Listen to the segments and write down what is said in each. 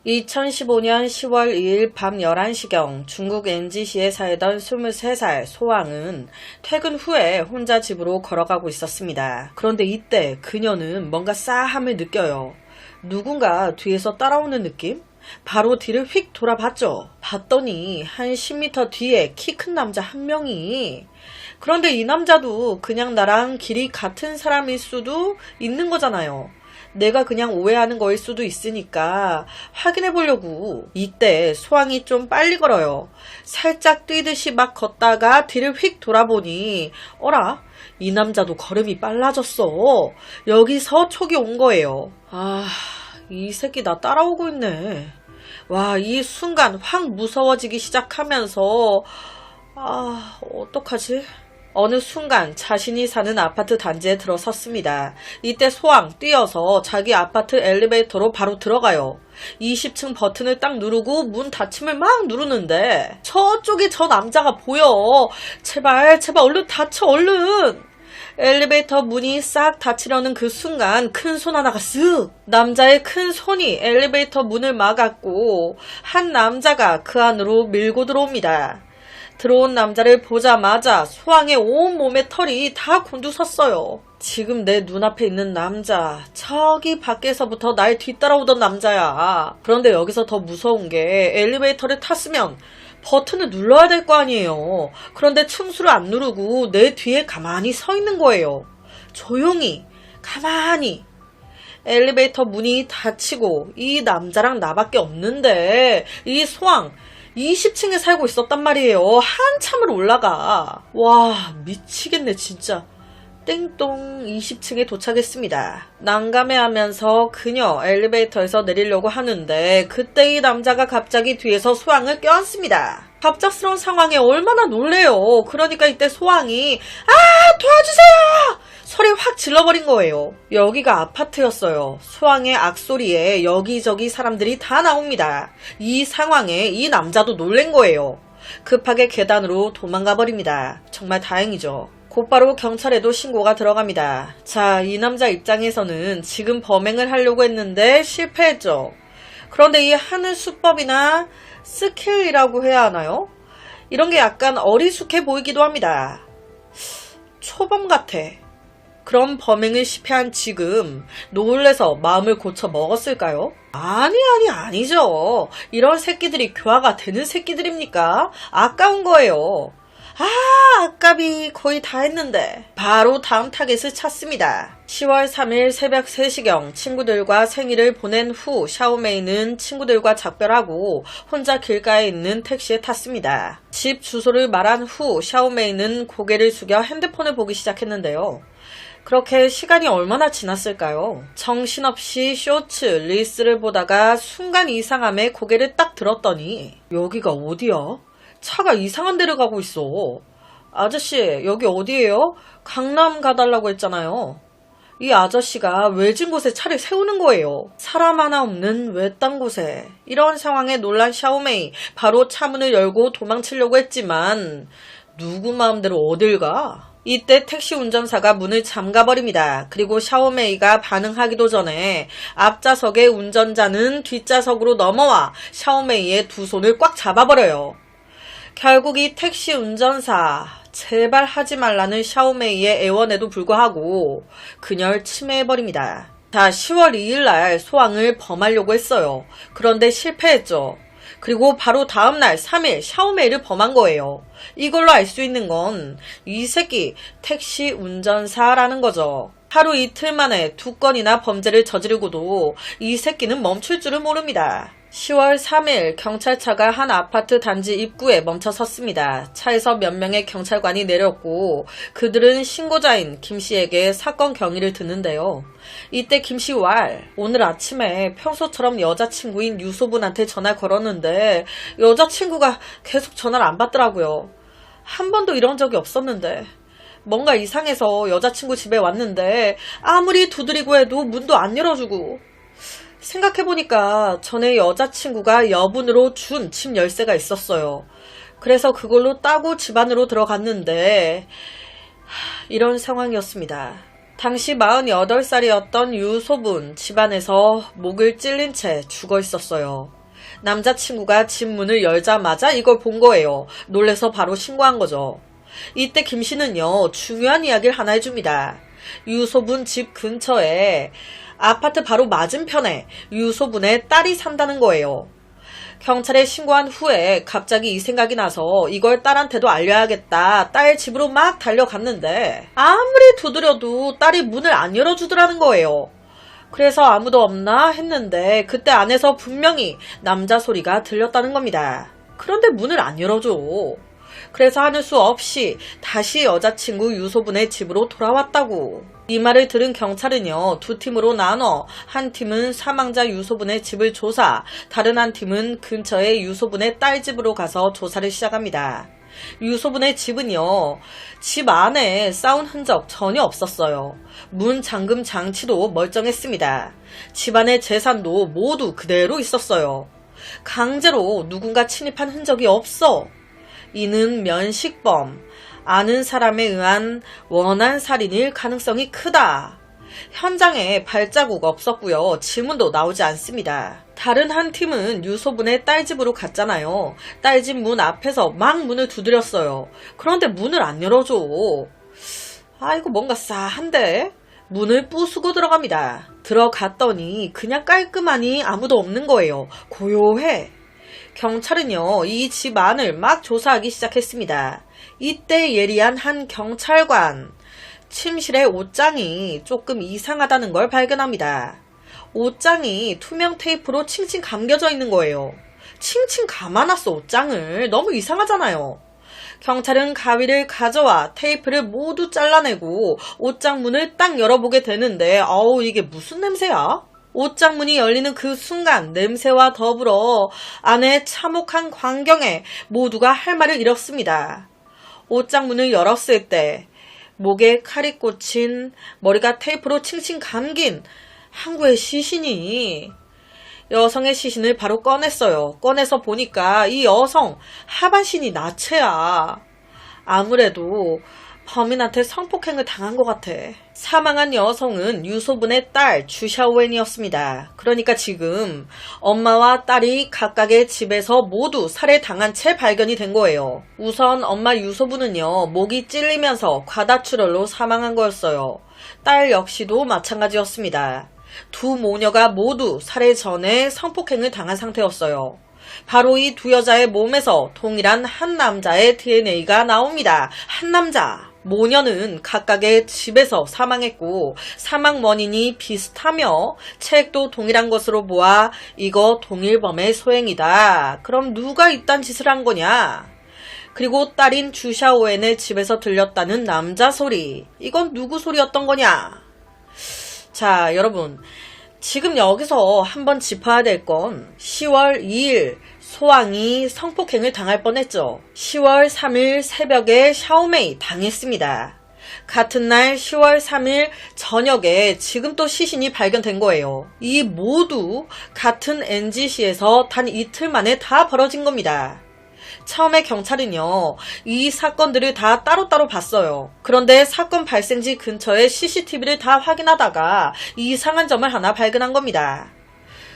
2015년 10월 2일 밤 11시경 중국 NG시에 살던 23살 소왕은 퇴근 후에 혼자 집으로 걸어가고 있었습니다. 그런데 이때 그녀는 뭔가 싸함을 느껴요. 누군가 뒤에서 따라오는 느낌? 바로 뒤를 휙 돌아봤죠. 봤더니 한 10m 뒤에 키 큰 남자 한 명이. 그런데 이 남자도 그냥 나랑 길이 같은 사람일 수도 있는 거잖아요. 내가 그냥 오해하는 거일 수도 있으니까 확인해 보려고. 이때 소왕이 좀 빨리 걸어요. 살짝 뛰듯이 막 걷다가 뒤를 휙 돌아보니 어라? 이 남자도 걸음이 빨라졌어. 여기서 촉이 온 거예요. 이 새끼 나 따라오고 있네. 와, 이 순간 확 무서워지기 시작하면서 어떡하지? 어느 순간 자신이 사는 아파트 단지에 들어섰습니다. 이때 소왕 뛰어서 자기 아파트 엘리베이터로 바로 들어가요. 20층 버튼을 딱 누르고 문 닫힘을 막 누르는데 저쪽에 저 남자가 보여. 제발 얼른 닫혀 얼른. 엘리베이터 문이 싹 닫히려는 그 순간 큰 손 하나가 쓱! 남자의 큰 손이 엘리베이터 문을 막았고 한 남자가 그 안으로 밀고 들어옵니다. 들어온 남자를 보자마자 소왕의 온몸에 털이 다 곤두섰어요. 지금 내 눈앞에 있는 남자, 저기 밖에서부터 날 뒤따라오던 남자야. 그런데 여기서 더 무서운 게 엘리베이터를 탔으면 버튼을 눌러야 될 거 아니에요. 그런데 층수를 안 누르고 내 뒤에 가만히 서 있는 거예요. 조용히, 가만히. 엘리베이터 문이 닫히고 이 남자랑 나밖에 없는데 이 소왕 20층에 살고 있었단 말이에요. 한참을 올라가. 와, 미치겠네 진짜. 땡똥 20층에 도착했습니다. 난감해하면서 그녀 엘리베이터에서 내리려고 하는데 그때 이 남자가 갑자기 뒤에서 소왕을 껴안습니다. 갑작스러운 상황에 얼마나 놀래요. 그러니까 이때 소왕이 도와주세요! 소리 확 질러버린 거예요. 여기가 아파트였어요. 소왕의 악소리에 여기저기 사람들이 다 나옵니다. 이 상황에 이 남자도 놀란 거예요. 급하게 계단으로 도망가 버립니다. 정말 다행이죠. 곧바로 경찰에도 신고가 들어갑니다. 자, 이 남자 입장에서는 지금 범행을 하려고 했는데 실패했죠. 그런데 이 하는 수법이나 스킬이라고 해야 하나요? 이런 게 약간 어리숙해 보이기도 합니다. 초범 같아. 그럼 범행을 실패한 지금 놀래서 마음을 고쳐 먹었을까요? 아니죠. 이런 새끼들이 교화가 되는 새끼들입니까? 아까운 거예요. 아깝이 거의 다 했는데. 바로 다음 타겟을 찾습니다. 10월 3일 새벽 3시경 친구들과 생일을 보낸 후 샤오메이는 친구들과 작별하고 혼자 길가에 있는 택시에 탔습니다. 집 주소를 말한 후 샤오메이는 고개를 숙여 핸드폰을 보기 시작했는데요. 그렇게 시간이 얼마나 지났을까요? 정신없이 쇼츠, 릴스를 보다가 순간 이상함에 고개를 딱 들었더니 여기가 어디야? 차가 이상한 데를 가고 있어. 아저씨, 여기 어디예요? 강남 가달라고 했잖아요. 이 아저씨가 외진 곳에 차를 세우는 거예요. 사람 하나 없는 외딴 곳에. 이런 상황에 놀란 샤오메이, 바로 차문을 열고 도망치려고 했지만 누구 마음대로 어딜 가? 이때 택시 운전사가 문을 잠가버립니다. 그리고 샤오메이가 반응하기도 전에 앞좌석의 운전자는 뒷좌석으로 넘어와 샤오메이의 두 손을 꽉 잡아버려요. 결국 이 택시 운전사, 제발 하지 말라는 샤오메이의 애원에도 불구하고 그녀를 치매해버립니다. 자, 10월 2일날 소왕을 범하려고 했어요. 그런데 실패했죠. 그리고 바로 다음날 3일 샤오메이를 범한 거예요. 이걸로 알 수 있는 건 이 새끼 택시 운전사라는 거죠. 하루 이틀 만에 2건이나 범죄를 저지르고도 이 새끼는 멈출 줄을 모릅니다. 10월 3일 경찰차가 한 아파트 단지 입구에 멈춰 섰습니다. 차에서 몇 명의 경찰관이 내렸고 그들은 신고자인 김씨에게 사건 경위를 듣는데요. 이때 김씨 오늘 아침에 평소처럼 여자친구인 유소분한테 전화 걸었는데 여자친구가 계속 전화를 안 받더라고요. 한 번도 이런 적이 없었는데 뭔가 이상해서 여자친구 집에 왔는데 아무리 두드리고 해도 문도 안 열어주고. 생각해보니까 전에 여자친구가 여분으로 준 집 열쇠가 있었어요. 그래서 그걸로 따고 집 안으로 들어갔는데 이런 상황이었습니다. 당시 48살이었던 유소분 집안에서 목을 찔린 채 죽어 있었어요. 남자친구가 집 문을 열자마자 이걸 본 거예요. 놀래서 바로 신고한 거죠. 이때 김 씨는요, 중요한 이야기를 하나 해줍니다. 유소분 집 근처에 아파트 바로 맞은편에 유소분의 딸이 산다는 거예요. 경찰에 신고한 후에 갑자기 이 생각이 나서 이걸 딸한테도 알려야겠다. 딸 집으로 막 달려갔는데 아무리 두드려도 딸이 문을 안 열어주더라는 거예요. 그래서 아무도 없나 했는데 그때 안에서 분명히 남자 소리가 들렸다는 겁니다. 그런데 문을 안 열어줘. 그래서 하는 수 없이 다시 여자친구 유소분의 집으로 돌아왔다고. 이 말을 들은 경찰은요, 두 팀으로 나눠 한 팀은 사망자 유소분의 집을 조사, 다른 한 팀은 근처의 유소분의 딸 집으로 가서 조사를 시작합니다. 유소분의 집은요, 집 안에 싸운 흔적 전혀 없었어요. 문 잠금 장치도 멀쩡했습니다. 집안의 재산도 모두 그대로 있었어요. 강제로 누군가 침입한 흔적이 없어. 이는 면식범, 아는 사람에 의한 원한 살인일 가능성이 크다. 현장에 발자국 없었고요. 지문도 나오지 않습니다. 다른 한 팀은 유소분의 딸 집으로 갔잖아요. 딸 집 문 앞에서 막 문을 두드렸어요. 그런데 문을 안 열어줘. 아이고 뭔가 싸한데? 문을 부수고 들어갑니다. 들어갔더니 그냥 깔끔하니 아무도 없는 거예요. 고요해. 경찰은요, 이 집 안을 막 조사하기 시작했습니다. 이때 예리한 한 경찰관, 침실의 옷장이 조금 이상하다는 걸 발견합니다. 옷장이 투명 테이프로 칭칭 감겨져 있는 거예요. 칭칭 감아놨어, 옷장을. 너무 이상하잖아요. 경찰은 가위를 가져와 테이프를 모두 잘라내고 옷장 문을 딱 열어보게 되는데 어우, 이게 무슨 냄새야? 옷장 문이 열리는 그 순간 냄새와 더불어 안에 참혹한 광경에 모두가 할 말을 잃었습니다. 옷장 문을 열었을 때 목에 칼이 꽂힌, 머리가 테이프로 칭칭 감긴 항구의 시신이, 여성의 시신을 바로 꺼냈어요. 꺼내서 보니까 이 여성 하반신이 나체야. 아무래도 범인한테 성폭행을 당한 것 같아. 사망한 여성은 유소분의 딸 주샤오웬이었습니다. 그러니까 지금 엄마와 딸이 각각의 집에서 모두 살해당한 채 발견이 된 거예요. 우선 엄마 유소분은요, 목이 찔리면서 과다출혈로 사망한 거였어요. 딸 역시도 마찬가지였습니다. 두 모녀가 모두 살해 전에 성폭행을 당한 상태였어요. 바로 이 두 여자의 몸에서 동일한 한 남자의 DNA가 나옵니다. 한 남자. 모녀는 각각의 집에서 사망했고 사망 원인이 비슷하며 체액도 동일한 것으로 보아 이거 동일범의 소행이다. 그럼 누가 이딴 짓을 한 거냐? 그리고 딸인 주샤오엔의 집에서 들렸다는 남자 소리. 이건 누구 소리였던 거냐? 자, 여러분. 지금 여기서 한번 짚어야 될 건 10월 2일 소왕이 성폭행을 당할 뻔했죠. 10월 3일 새벽에 샤오메이 당했습니다. 같은 날 10월 3일 저녁에 지금 또 시신이 발견된 거예요. 이 모두 같은 NG시에서 단 이틀 만에 다 벌어진 겁니다. 처음에 경찰은요, 이 사건들을 다 따로따로 봤어요. 그런데 사건 발생지 근처의 CCTV를 다 확인하다가 이상한 점을 하나 발견한 겁니다.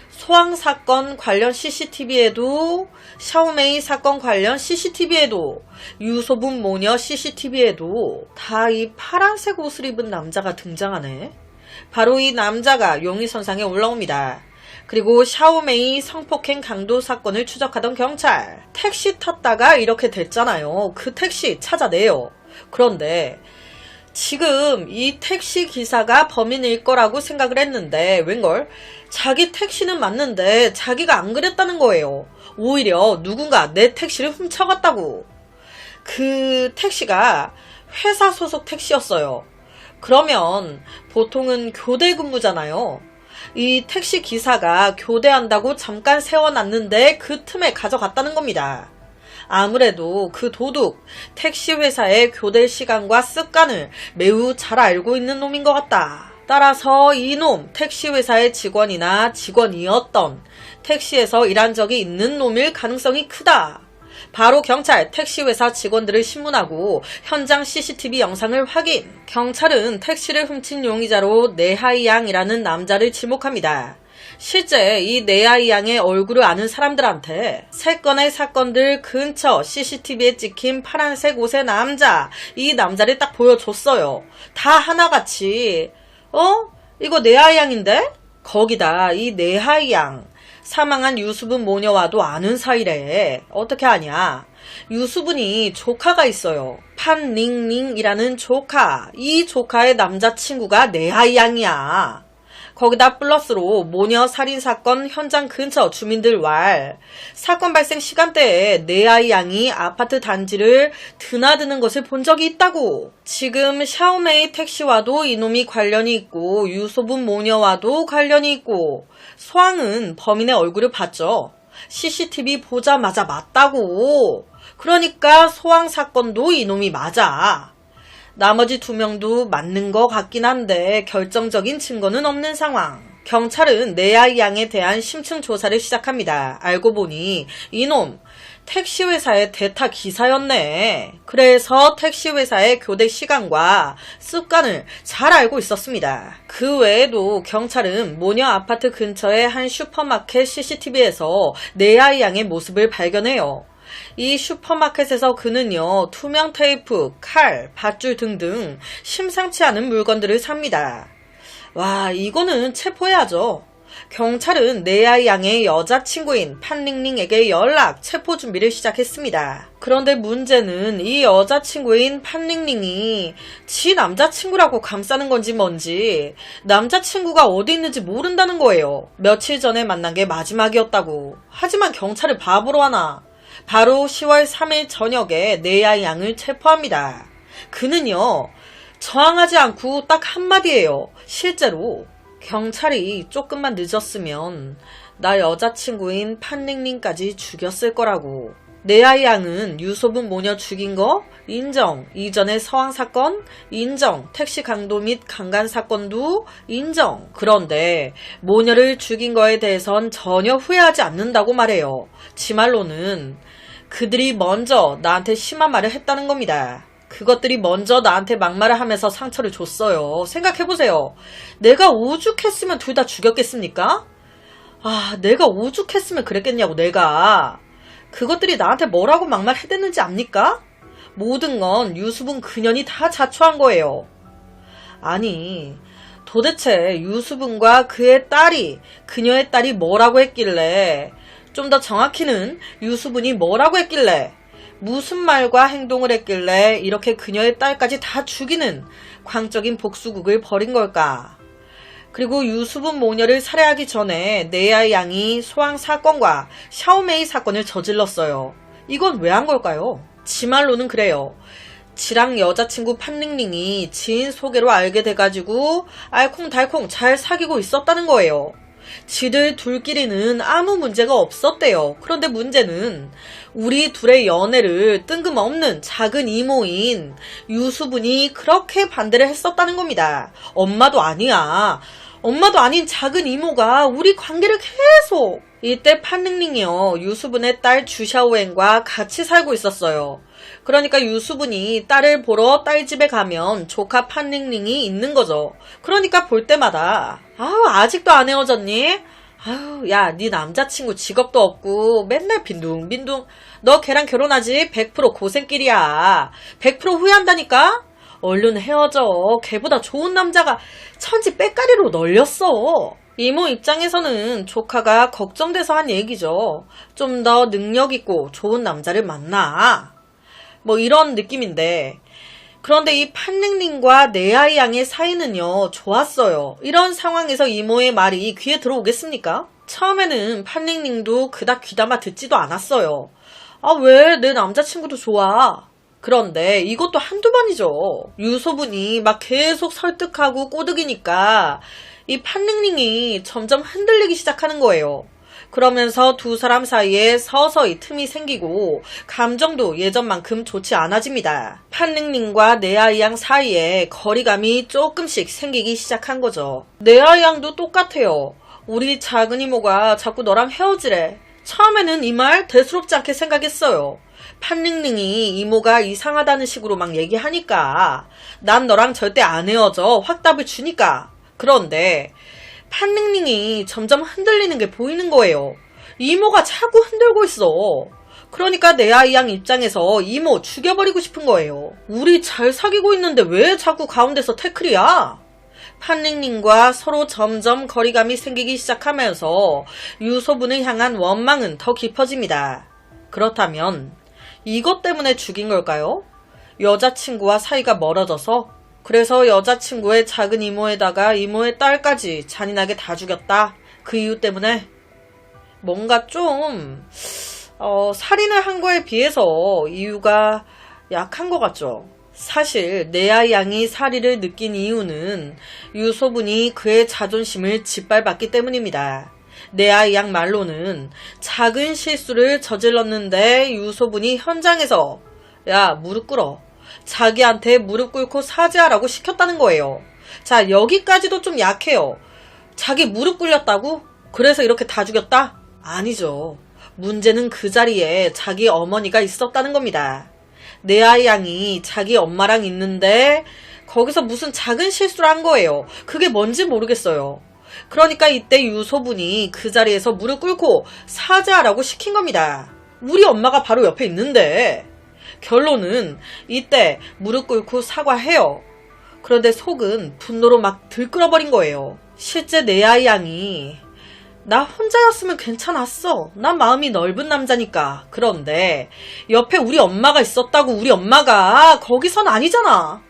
소왕 사건 관련 CCTV에도, 샤오메이 사건 관련 CCTV에도, 유소분 모녀 CCTV에도 다 이 파란색 옷을 입은 남자가 등장하네. 바로 이 남자가 용의선상에 올라옵니다. 그리고 샤오메이 성폭행 강도 사건을 추적하던 경찰, 택시 탔다가 이렇게 됐잖아요. 그 택시 찾아내요. 그런데 지금 이 택시 기사가 범인일 거라고 생각을 했는데 웬걸? 자기 택시는 맞는데 자기가 안 그랬다는 거예요. 오히려 누군가 내 택시를 훔쳐갔다고. 그 택시가 회사 소속 택시였어요. 그러면 보통은 교대 근무잖아요. 이 택시 기사가 교대한다고 잠깐 세워놨는데 그 틈에 가져갔다는 겁니다. 아무래도 그 도둑, 택시 회사의 교대 시간과 습관을 매우 잘 알고 있는 놈인 것 같다. 따라서 이놈 택시 회사의 직원이나 직원이었던 택시에서 일한 적이 있는 놈일 가능성이 크다. 바로 경찰, 택시회사 직원들을 신문하고 현장 CCTV 영상을 확인. 경찰은 택시를 훔친 용의자로 네하이 양이라는 남자를 지목합니다. 실제 이 네하이 양의 얼굴을 아는 사람들한테 3건의 사건들 근처 CCTV에 찍힌 파란색 옷의 남자, 이 남자를 딱 보여줬어요. 다 하나같이 이거 네하이 양인데? 거기다 이 네하이 양 사망한 유수분 모녀와도 아는 사이래. 어떻게 아냐? 유수분이 조카가 있어요. 판닝닝이라는 조카. 이 조카의 남자친구가 네하이 양이야. 거기다 플러스로 모녀 살인사건 현장 근처 주민들 왈 사건 발생 시간대에 네하이 양이 아파트 단지를 드나드는 것을 본 적이 있다고. 지금 샤오메이 택시와도 이놈이 관련이 있고 유소분 모녀와도 관련이 있고 소항은 범인의 얼굴을 봤죠. CCTV 보자마자 맞다고. 그러니까 소항 사건도 이놈이 맞아. 나머지 2명도 맞는 것 같긴 한데 결정적인 증거는 없는 상황. 경찰은 네하이 양에 대한 심층 조사를 시작합니다. 알고 보니 이놈 택시회사의 대타 기사였네. 그래서 택시회사의 교대 시간과 습관을 잘 알고 있었습니다. 그 외에도 경찰은 모녀 아파트 근처의 한 슈퍼마켓 CCTV에서 네하이 양의 모습을 발견해요. 이 슈퍼마켓에서 그는요, 투명 테이프, 칼, 밧줄 등등 심상치 않은 물건들을 삽니다. 와, 이거는 체포해야죠. 경찰은 네하이 양의 여자친구인 판닝닝에게 연락, 체포 준비를 시작했습니다. 그런데 문제는 이 여자친구인 판닝닝이 지 남자친구라고 감싸는 건지 뭔지 남자친구가 어디 있는지 모른다는 거예요. 며칠 전에 만난 게 마지막이었다고. 하지만 경찰을 바보로 하나. 바로 10월 3일 저녁에 네하이 양을 체포합니다. 그는요, 저항하지 않고 딱 한마디예요. 실제로 경찰이 조금만 늦었으면 나 여자친구인 판닝닝까지 죽였을 거라고. 네하이 양은 유소분 모녀 죽인 거 인정. 이전의 서황 사건 인정. 택시 강도 및 강간 사건도 인정. 그런데 모녀를 죽인 거에 대해선 전혀 후회하지 않는다고 말해요. 지 말로는 그들이 먼저 나한테 심한 말을 했다는 겁니다. 그것들이 먼저 나한테 막말을 하면서 상처를 줬어요. 생각해보세요. 내가 오죽했으면 둘 다 죽였겠습니까? 내가 오죽했으면 그랬겠냐고. 내가 그것들이 나한테 뭐라고 막말해댔는지 압니까? 모든 건 유수분 그년이 다 자초한 거예요. 아니, 도대체 유수분과 그녀의 딸이 뭐라고 했길래, 좀 더 정확히는 유수분이 뭐라고 했길래, 무슨 말과 행동을 했길래 이렇게 그녀의 딸까지 다 죽이는 광적인 복수극을 벌인 걸까? 그리고 유수분 모녀를 살해하기 전에 네하이 양이 소항 사건과 샤오메이 사건을 저질렀어요. 이건 왜 한 걸까요? 지 말로는 그래요. 지랑 여자친구 판닝닝이 지인 소개로 알게 돼가지고 알콩달콩 잘 사귀고 있었다는 거예요. 지들 둘끼리는 아무 문제가 없었대요. 그런데 문제는 우리 둘의 연애를 뜬금없는 작은 이모인 유수분이 그렇게 반대를 했었다는 겁니다. 엄마도 아닌 작은 이모가 우리 관계를 계속. 이때 판닝닝이요, 유수분의 딸 주샤오엔과 같이 살고 있었어요. 그러니까 유수분이 딸을 보러 딸 집에 가면 조카 판닝닝이 있는 거죠. 그러니까 볼 때마다 아직도 안 헤어졌니? 야, 네 남자친구 직업도 없고 맨날 빈둥빈둥. 너 걔랑 결혼하지? 100% 고생길이야. 100% 후회한다니까? 얼른 헤어져. 걔보다 좋은 남자가 천지 빼까리로 널렸어. 이모 입장에서는 조카가 걱정돼서 한 얘기죠. 좀 더 능력있고 좋은 남자를 만나. 뭐 이런 느낌인데, 그런데 이 판닝닝과 네하이 양의 사이는요, 좋았어요. 이런 상황에서 이모의 말이 귀에 들어오겠습니까? 처음에는 판닝닝도 그닥 귀담아 듣지도 않았어요. 왜 내 남자친구도 좋아. 그런데 이것도 한두 번이죠. 유소분이 막 계속 설득하고 꼬드기니까 이 판닝닝이 점점 흔들리기 시작하는 거예요. 그러면서 두 사람 사이에 서서히 틈이 생기고 감정도 예전만큼 좋지 않아집니다. 판닝닝과 네하이 양 사이에 거리감이 조금씩 생기기 시작한 거죠. 네하이 양도 똑같아요. 우리 작은 이모가 자꾸 너랑 헤어지래. 처음에는 이 말 대수롭지 않게 생각했어요. 판닝닝이 이모가 이상하다는 식으로 막 얘기하니까 난 너랑 절대 안 헤어져 확답을 주니까. 그런데 판닝닝이 점점 흔들리는 게 보이는 거예요. 이모가 자꾸 흔들고 있어. 그러니까 내 아이 양 입장에서 이모 죽여버리고 싶은 거예요. 우리 잘 사귀고 있는데 왜 자꾸 가운데서 태클이야? 판닝닝과 서로 점점 거리감이 생기기 시작하면서 유소분을 향한 원망은 더 깊어집니다. 그렇다면 이것 때문에 죽인 걸까요? 여자친구와 사이가 멀어져서? 그래서 여자친구의 작은 이모에다가 이모의 딸까지 잔인하게 다 죽였다. 그 이유 때문에? 뭔가 좀 살인을 한 거에 비해서 이유가 약한 것 같죠. 사실 내 아이 양이 살인을 느낀 이유는 유소분이 그의 자존심을 짓밟았기 때문입니다. 내 아이 양 말로는 작은 실수를 저질렀는데 유소분이 현장에서 야 무릎 꿇어, 자기한테 무릎 꿇고 사죄하라고 시켰다는 거예요. 자, 여기까지도 좀 약해요. 자기 무릎 꿇렸다고? 그래서 이렇게 다 죽였다? 아니죠. 문제는 그 자리에 자기 어머니가 있었다는 겁니다. 내 아이 양이 자기 엄마랑 있는데 거기서 무슨 작은 실수를 한 거예요. 그게 뭔지 모르겠어요. 그러니까 이때 유소분이 그 자리에서 무릎 꿇고 사죄하라고 시킨 겁니다. 우리 엄마가 바로 옆에 있는데. 결론은 이때 무릎 꿇고 사과해요. 그런데 속은 분노로 막 들끓어버린 거예요. 실제 내 아이 양이 나 혼자였으면 괜찮았어. 난 마음이 넓은 남자니까. 그런데 옆에 우리 엄마가 있었다고. 우리 엄마가 거기선 아니잖아.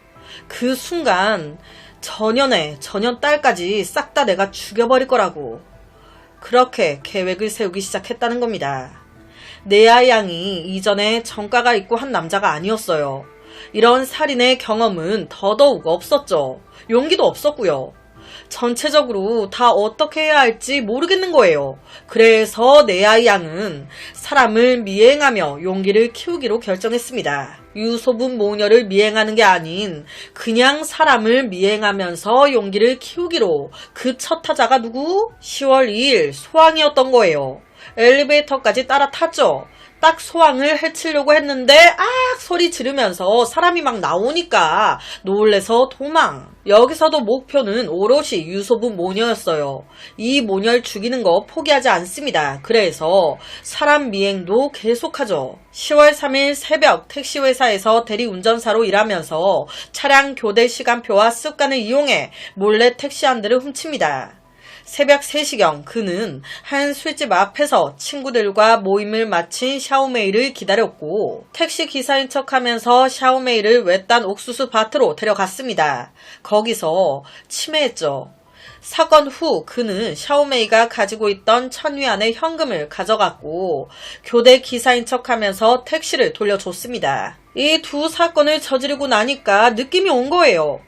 그 순간 전현애, 전현 딸까지 싹 다 내가 죽여버릴 거라고. 그렇게 계획을 세우기 시작했다는 겁니다. 내 아이 양이 이전에 전과가 있고 한 남자가 아니었어요. 이런 살인의 경험은 더더욱 없었죠. 용기도 없었고요. 전체적으로 다 어떻게 해야 할지 모르겠는 거예요. 그래서 내 아이 양은 사람을 미행하며 용기를 키우기로 결정했습니다. 유소분 모녀를 미행하는 게 아닌 그냥 사람을 미행하면서 용기를 키우기로. 그 첫 타자가 누구? 10월 2일 소왕이었던 거예요. 엘리베이터까지 따라 탔죠. 딱 소왕을 해치려고 했는데 소리 지르면서 사람이 막 나오니까 놀래서 도망. 여기서도 목표는 오롯이 유소분 모녀였어요. 이 모녀를 죽이는 거 포기하지 않습니다. 그래서 사람 미행도 계속하죠. 10월 3일 새벽 택시회사에서 대리운전사로 일하면서 차량 교대 시간표와 습관을 이용해 몰래 택시 한 대를 훔칩니다. 새벽 3시경 그는 한 술집 앞에서 친구들과 모임을 마친 샤오메이를 기다렸고 택시 기사인 척하면서 샤오메이를 외딴 옥수수 밭으로 데려갔습니다. 거기서 치매했죠. 사건 후 그는 샤오메이가 가지고 있던 1,000위안의 현금을 가져갔고 교대 기사인 척하면서 택시를 돌려줬습니다. 이 두 사건을 저지르고 나니까 느낌이 온 거예요.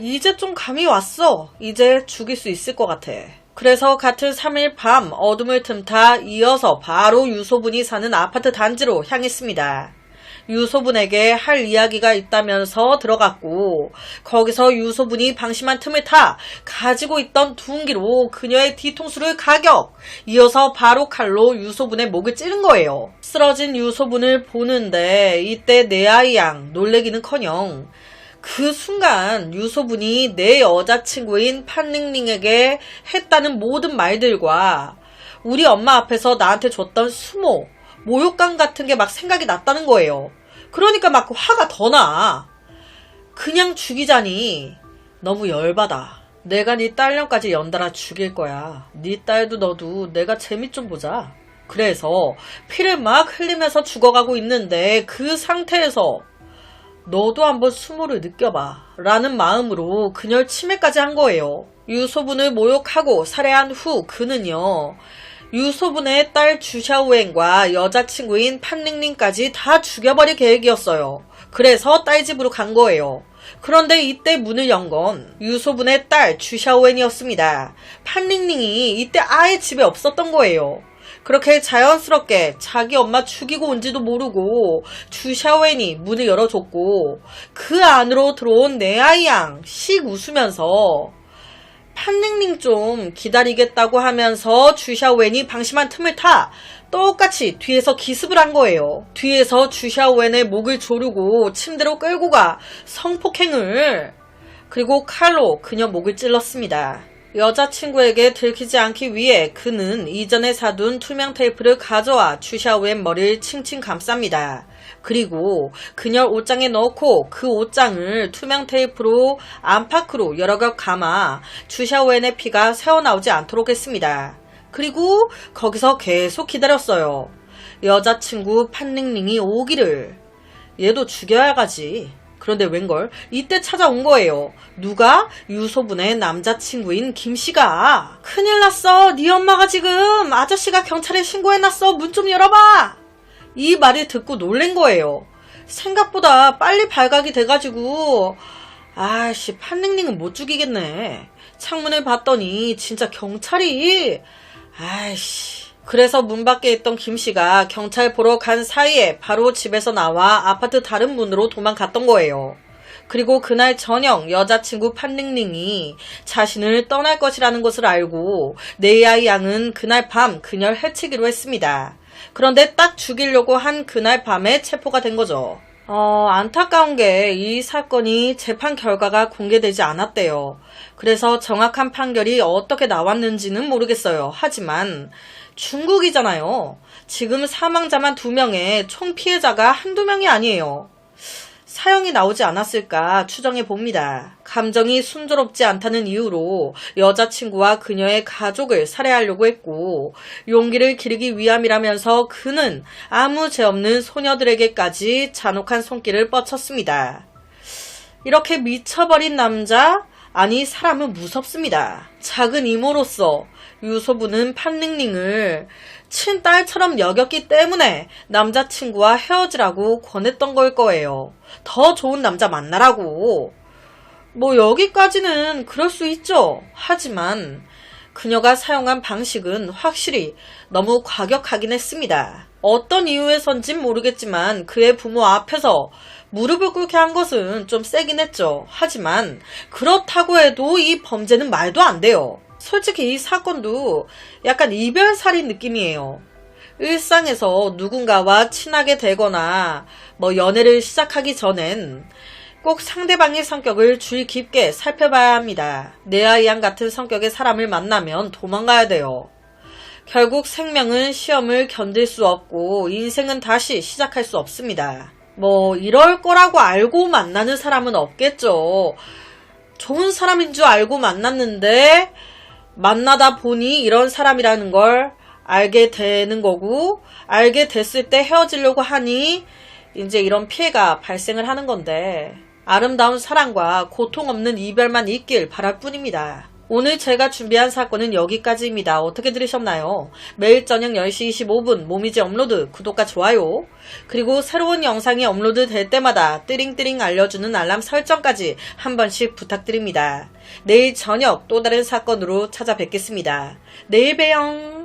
이제 좀 감이 왔어. 이제 죽일 수 있을 것 같아. 그래서 같은 3일 밤 어둠을 틈타 이어서 바로 유소분이 사는 아파트 단지로 향했습니다. 유소분에게 할 이야기가 있다면서 들어갔고 거기서 유소분이 방심한 틈을 타 가지고 있던 둔기로 그녀의 뒤통수를 가격. 이어서 바로 칼로 유소분의 목을 찌른 거예요. 쓰러진 유소분을 보는데 이때 내 아이 양 놀래기는커녕 그 순간 유소분이 내 여자친구인 판닝닝에게 했다는 모든 말들과 우리 엄마 앞에서 나한테 줬던 수모, 모욕감 같은 게 막 생각이 났다는 거예요. 그러니까 막 화가 더 나. 그냥 죽이자니 너무 열받아. 내가 네 딸년까지 연달아 죽일 거야. 네 딸도 너도 내가 재미 좀 보자. 그래서 피를 막 흘리면서 죽어가고 있는데 그 상태에서 너도 한번 수모를 느껴봐 라는 마음으로 그녀를 치매까지 한 거예요. 유소분을 모욕하고 살해한 후 그는요 유소분의 딸 주샤오엔과 여자친구인 판닝닝까지 다 죽여버릴 계획이었어요. 그래서 딸 집으로 간 거예요. 그런데 이때 문을 연 건 유소분의 딸 주샤오엔이었습니다. 판닝닝이 이때 아예 집에 없었던 거예요. 그렇게 자연스럽게 자기 엄마 죽이고 온지도 모르고 주샤오엔이 문을 열어줬고 그 안으로 들어온 내 아이 양 씩 웃으면서 판닝닝 좀 기다리겠다고 하면서 주샤오웬이 방심한 틈을 타 똑같이 뒤에서 기습을 한 거예요. 뒤에서 주샤오웬의 목을 조르고 침대로 끌고 가 성폭행을, 그리고 칼로 그녀 목을 찔렀습니다. 여자친구에게 들키지 않기 위해 그는 이전에 사둔 투명 테이프를 가져와 주샤오웬 머리를 칭칭 감쌉니다. 그리고 그녀 옷장에 넣고 그 옷장을 투명 테이프로 안팎으로 여러 겹 감아 주샤오웬의 피가 새어나오지 않도록 했습니다. 그리고 거기서 계속 기다렸어요. 여자친구 판닝닝이 오기를. 얘도 죽여야 가지. 그런데 웬걸 이때 찾아온 거예요. 누가? 유소분의 남자친구인 김씨가. 큰일 났어. 네 엄마가 지금 아저씨가 경찰에 신고해놨어. 문 좀 열어봐. 이 말을 듣고 놀란 거예요. 생각보다 빨리 발각이 돼가지고 아이씨, 판닝닝은 못 죽이겠네. 창문을 봤더니 진짜 경찰이. 아이씨. 그래서 문 밖에 있던 김씨가 경찰 보러 간 사이에 바로 집에서 나와 아파트 다른 문으로 도망갔던 거예요. 그리고 그날 저녁 여자친구 판닝닝이 자신을 떠날 것이라는 것을 알고 네이아이 양은 그날 밤 그녀를 해치기로 했습니다. 그런데 딱 죽이려고 한 그날 밤에 체포가 된 거죠. 안타까운 게 이 사건이 재판 결과가 공개되지 않았대요. 그래서 정확한 판결이 어떻게 나왔는지는 모르겠어요. 하지만 중국이잖아요. 지금 사망자만 2명에 총 피해자가 한두 명이 아니에요. 사형이 나오지 않았을까 추정해 봅니다. 감정이 순조롭지 않다는 이유로 여자친구와 그녀의 가족을 살해하려고 했고 용기를 기르기 위함이라면서 그는 아무 죄 없는 소녀들에게까지 잔혹한 손길을 뻗쳤습니다. 이렇게 미쳐버린 남자, 아니 사람은 무섭습니다. 작은 이모로서 유소부는 판닝닝을 친딸처럼 여겼기 때문에 남자친구와 헤어지라고 권했던 걸 거예요. 더 좋은 남자 만나라고. 뭐 여기까지는 그럴 수 있죠. 하지만 그녀가 사용한 방식은 확실히 너무 과격하긴 했습니다. 어떤 이유에선진 모르겠지만 그의 부모 앞에서 무릎을 꿇게 한 것은 좀 세긴 했죠. 하지만 그렇다고 해도 이 범죄는 말도 안 돼요. 솔직히 이 사건도 약간 이별살인 느낌이에요. 일상에서 누군가와 친하게 되거나 뭐 연애를 시작하기 전엔 꼭 상대방의 성격을 주의 깊게 살펴봐야 합니다. 네아이양 같은 성격의 사람을 만나면 도망가야 돼요. 결국 생명은 시험을 견딜 수 없고 인생은 다시 시작할 수 없습니다. 뭐 이럴 거라고 알고 만나는 사람은 없겠죠. 좋은 사람인 줄 알고 만났는데 만나다 보니 이런 사람이라는 걸 알게 되는 거고, 알게 됐을 때 헤어지려고 하니 이제 이런 피해가 발생을 하는 건데, 아름다운 사랑과 고통 없는 이별만 있길 바랄 뿐입니다. 오늘 제가 준비한 사건은 여기까지입니다. 어떻게 들으셨나요? 매일 저녁 10시 25분 모미지 업로드, 구독과 좋아요, 그리고 새로운 영상이 업로드 될 때마다 띠링띠링 알려주는 알람 설정까지 한 번씩 부탁드립니다. 내일 저녁 또 다른 사건으로 찾아뵙겠습니다. 내일 봬요.